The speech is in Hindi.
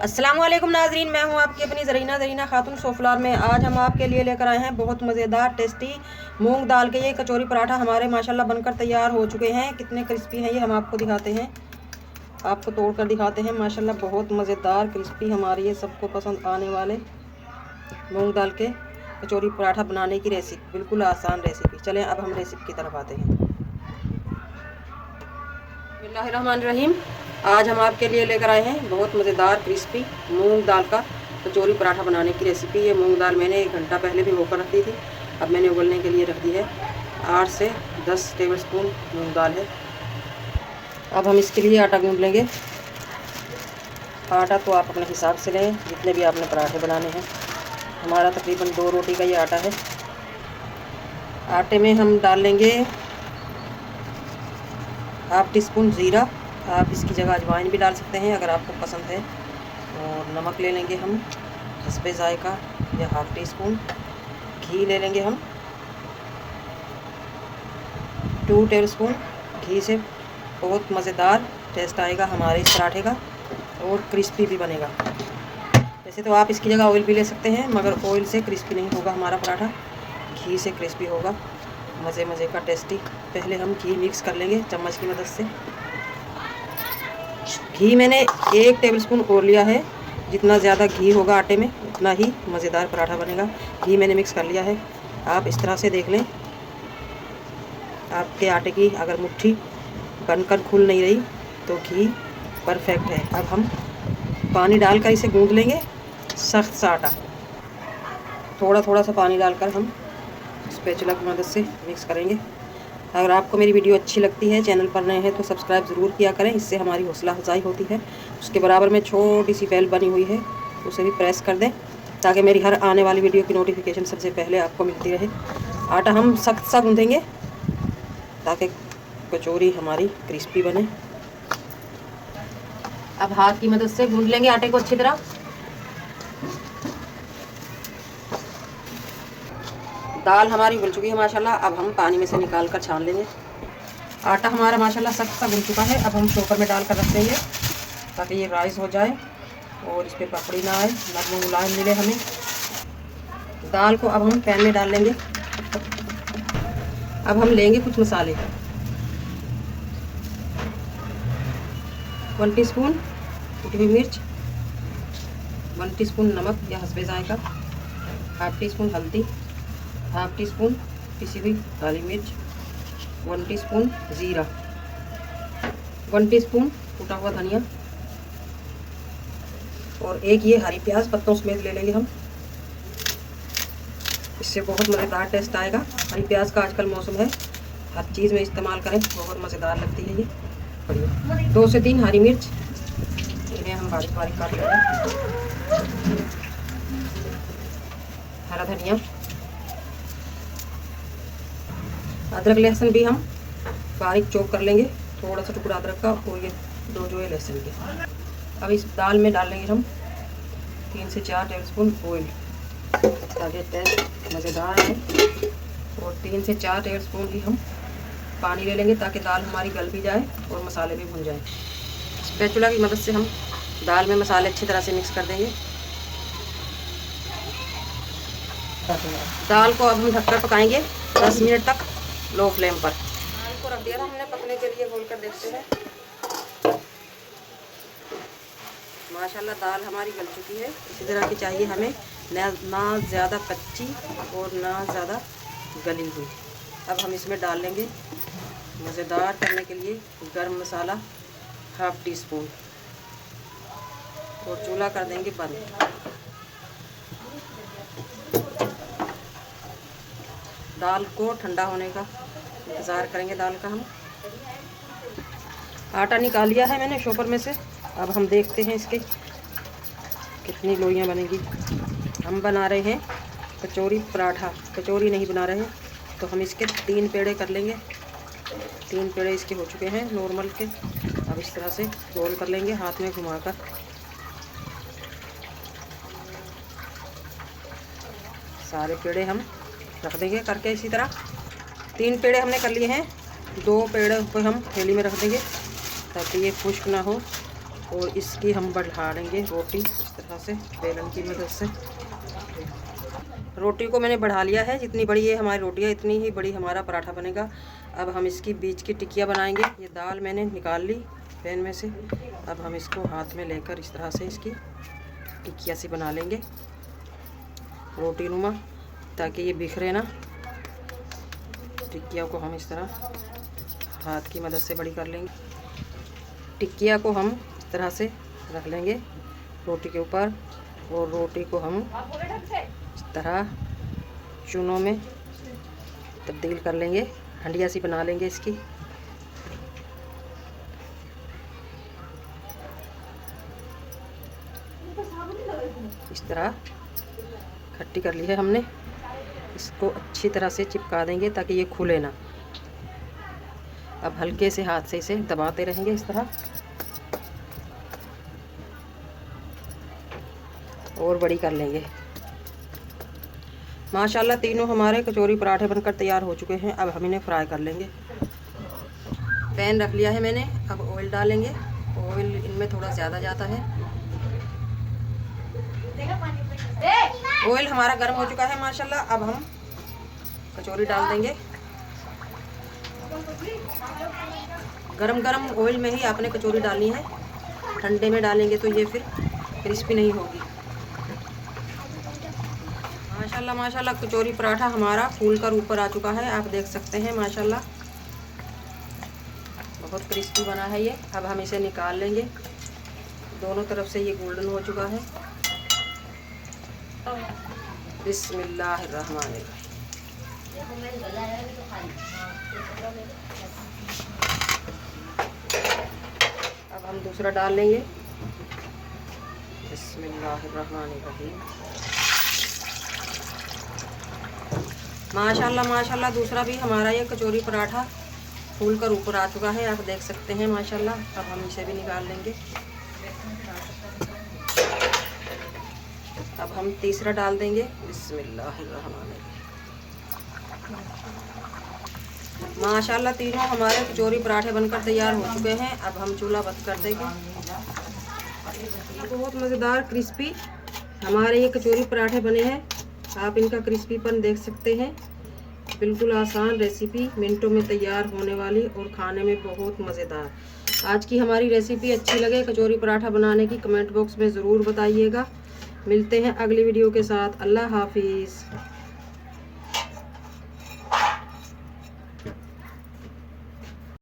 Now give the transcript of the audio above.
अस्सलाम वालेकुम नाजरीन, मैं हूं आपकी अपनी ज़रीना खातून सोफलार में। आज हम आपके लिए लेकर आए हैं बहुत मज़ेदार टेस्टी मूंग दाल के ये कचौरी पराठा। हमारे माशाल्लाह बनकर तैयार हो चुके हैं। कितने क्रिस्पी हैं ये हम आपको दिखाते हैं, आपको तोड़ कर दिखाते हैं। माशाल्लाह बहुत मज़ेदार क्रिस्पी हमारी ये सबको पसंद आने वाले मूंग दाल के कचौरी पराठा बनाने की रेसिपी, बिल्कुल आसान रेसिपी। चलें अब हम रेसिपी की तरफ आते हैं। बिस्मिल्लाहिर्रहमानिर्रहीम। आज हम आपके लिए लेकर आए हैं बहुत मज़ेदार क्रिस्पी मूंग दाल का कचौरी पराठा बनाने की रेसिपी। ये मूंग दाल मैंने 1 घंटा पहले भी होकर रख दी थी, अब मैंने उबलने के लिए रख दी है। 8 से 10 टेबलस्पून मूंग दाल है। अब हम इसके लिए आटा गूंद लेंगे। आटा तो आप अपने हिसाब से लें जितने भी आपने पराठे बनाने हैं। हमारा तकरीबन 2 रोटी का ये आटा है। आटे में हम डाल लेंगे ½ टीस्पून ज़ीरा। आप इसकी जगह अजवाइन भी डाल सकते हैं अगर आपको पसंद है। और नमक ले लेंगे हम हस्बे ज़ायका या ½ टीस्पून। घी ले लेंगे हम 2 टेबलस्पून। घी से बहुत मज़ेदार टेस्ट आएगा हमारे इस पराठे का और क्रिस्पी भी बनेगा। वैसे तो आप इसकी जगह ऑयल भी ले सकते हैं, मगर ऑयल से क्रिस्पी नहीं होगा हमारा पराठा, घी से क्रिस्पी होगा। मज़े का टेस्टी। पहले हम घी मिक्स कर लेंगे चम्मच की मदद से। घी मैंने 1 टेबलस्पून और लिया है। जितना ज़्यादा घी होगा आटे में उतना ही मज़ेदार पराठा बनेगा। घी मैंने मिक्स कर लिया है। आप इस तरह से देख लें, आपके आटे की अगर मुट्ठी बनकर खुल नहीं रही तो घी परफेक्ट है। अब हम पानी डालकर इसे गूंद लेंगे, सख्त सा आटा। थोड़ा सा पानी डालकर हम स्पैचुला की मदद से मिक्स करेंगे। अगर आपको मेरी वीडियो अच्छी लगती है, चैनल पर नए हैं तो सब्सक्राइब ज़रूर किया करें, इससे हमारी हौसला अफजाई होती है। उसके बराबर में छोटी सी बेल बनी हुई है, उसे भी प्रेस कर दें ताकि मेरी हर आने वाली वीडियो की नोटिफिकेशन सबसे पहले आपको मिलती रहे। आटा हम सख्त सा गूंदेंगे ताकि कचौरी हमारी क्रिस्पी बने। अब हाथ की मदद से गूंद लेंगे आटे को अच्छी तरह। दाल हमारी उबल चुकी है माशाल्लाह। अब हम पानी में से निकाल कर छान लेंगे। आटा हमारा माशाल्लाह सख्त सा गूंद चुका है। अब हम चॉपर में डालकर रख देंगे ताकि ये राइस हो जाए और इस पर पपड़ी ना आए, नरम मुलायम मिले हमें। दाल को अब हम पैन में डाल लेंगे। अब हम लेंगे कुछ मसाले। 1 टीस्पून कुटी हुई मिर्च, 1 टीस्पून नमक या हस्बे ज़ायका, ½ टीस्पून हल्दी, ½ टीस्पून पिसी हुई काली मिर्च, 1 टीस्पून ज़ीरा, 1 टीस्पून कूटा हुआ धनिया और एक ये हरी प्याज पत्तों समेत ले लेंगे हम। इससे बहुत मज़ेदार टेस्ट आएगा। हरी प्याज का आजकल मौसम है, हर चीज़ में इस्तेमाल करें, बहुत मज़ेदार लगती है ये। बढ़िया 2 से 3 हरी मिर्च, इन्हें हम बारीक काट लेंगे। हरा धनिया, अदरक लहसुन भी हम बारीक चॉप कर लेंगे, थोड़ा सा टुकड़ा अदरक का और ये 2 जो है लहसुन के। अब इस दाल में डाल लेंगे हम 3 से 4 टेबलस्पून ऑयल ताकि टेस्ट मज़ेदार आए। और 3 से 4 टेबलस्पून ही हम पानी ले लेंगे ताकि दाल हमारी गल भी जाए और मसाले भी भुन जाए। स्पैचुला की मदद से हम दाल में मसाले अच्छी तरह से मिक्स कर देंगे। दाल को अब हम ढककर पकाएंगे 10 मिनट तक लो फ्लेम पर। दाल को रख दिया था हमने पकने के लिए, खोल कर देखते हैं। माशाल्लाह दाल हमारी गल चुकी है। इसी तरह की चाहिए हमें, ना ज़्यादा कच्ची और ना ज़्यादा गली हुई। अब हम इसमें डाल लेंगे मज़ेदार करने के लिए गरम मसाला ½ टीस्पून और चूल्हा कर देंगे बंद। दाल को ठंडा होने का इंतज़ार करेंगे। दाल का हम आटा निकाल लिया है मैंने शॉपर में से। अब हम देखते हैं इसके कितनी लोइयाँ बनेगी। हम बना रहे हैं कचौरी पराठा, कचौरी नहीं बना रहे हैं, तो हम इसके 3 पेड़े कर लेंगे। 3 पेड़े इसके हो चुके हैं नॉर्मल के। अब इस तरह से रोल कर लेंगे हाथ में घुमाकर। सारे पेड़े हम रख देंगे करके इसी तरह। 3 पेड़े हमने कर लिए हैं, 2 पेड़े को हम थैली में रख देंगे ताकि ये खुश्क ना हो और इसकी हम बढ़ा लेंगे रोटी इस तरह से बेलन की मदद से। रोटी को मैंने बढ़ा लिया है, जितनी बड़ी ये हमारी रोटी है इतनी ही बड़ी हमारा पराठा बनेगा। अब हम इसकी बीच की टिक्कियाँ बनाएंगे। ये दाल मैंने निकाल ली पैन में से, अब हम इसको हाथ में लेकर इस तरह से इसकी टिक्कियाँ सी बना लेंगे रोटी नुमा, ताकि ये बिखरे ना। टिक्कियाँ को हम इस तरह हाथ की मदद से बड़ी कर लेंगे। टिक्कियाँ को हम इस तरह से रख लेंगे रोटी के ऊपर, और रोटी को हम इस तरह चूनों में तब्दील कर लेंगे, हंडिया सी बना लेंगे इसकी। इस तरह खट्टी कर ली है हमने, इसको अच्छी तरह से चिपका देंगे ताकि ये खुले ना। अब हल्के से हाथ से इसे दबाते रहेंगे इस तरह, और बड़ी कर लेंगे। माशाल्लाह तीनों हमारे कचौरी पराठे बनकर तैयार हो चुके हैं। अब हम इन्हें फ्राई कर लेंगे। पैन रख लिया है मैंने, अब ऑयल डालेंगे। ऑयल इनमें थोड़ा ज़्यादा जाता है। ऑयल हमारा गर्म हो चुका है माशाल्लाह। अब हम कचौरी डाल देंगे। गरम गरम ऑयल में ही आपने कचौरी डालनी है, ठंडे में डालेंगे तो ये फिर क्रिस्पी नहीं होगी। माशाल्लाह माशाल्लाह कचौरी पराठा हमारा फूल कर ऊपर आ चुका है, आप देख सकते हैं माशाल्लाह बहुत क्रिस्पी बना है ये। अब हम इसे निकाल लेंगे। दोनों तरफ से ये गोल्डन हो चुका है। बिस्मिल्लाहिर्रहमानिर्रहीम। अब हम दूसरा डाल लेंगे। बिस्मिल्लाहिर्रहमानिर्रहीम। माशाल्लाह माशाल्लाह दूसरा भी हमारा ये कचौरी पराठा फूल कर ऊपर आ चुका है, आप देख सकते हैं माशाल्लाह। अब हम इसे भी निकाल लेंगे। अब हम तीसरा डाल देंगे। बिस्मिल्लाहिर्रहमानिर्रहीम। माशाल्लाह तीनों हमारे कचौरी पराठे बनकर तैयार हो चुके हैं। अब हम चूल्हा बंद कर देंगे। बहुत मज़ेदार क्रिस्पी हमारे ये कचौरी पराठे बने हैं। आप इनका क्रिस्पीपन देख सकते हैं। बिल्कुल आसान रेसिपी, मिनटों में तैयार होने वाली और खाने में बहुत मज़ेदार। आज की हमारी रेसिपी अच्छी लगे कचौरी पराठा बनाने की कमेंट बॉक्स में ज़रूर बताइएगा। मिलते हैं अगली वीडियो के साथ। अल्लाह हाफिज़।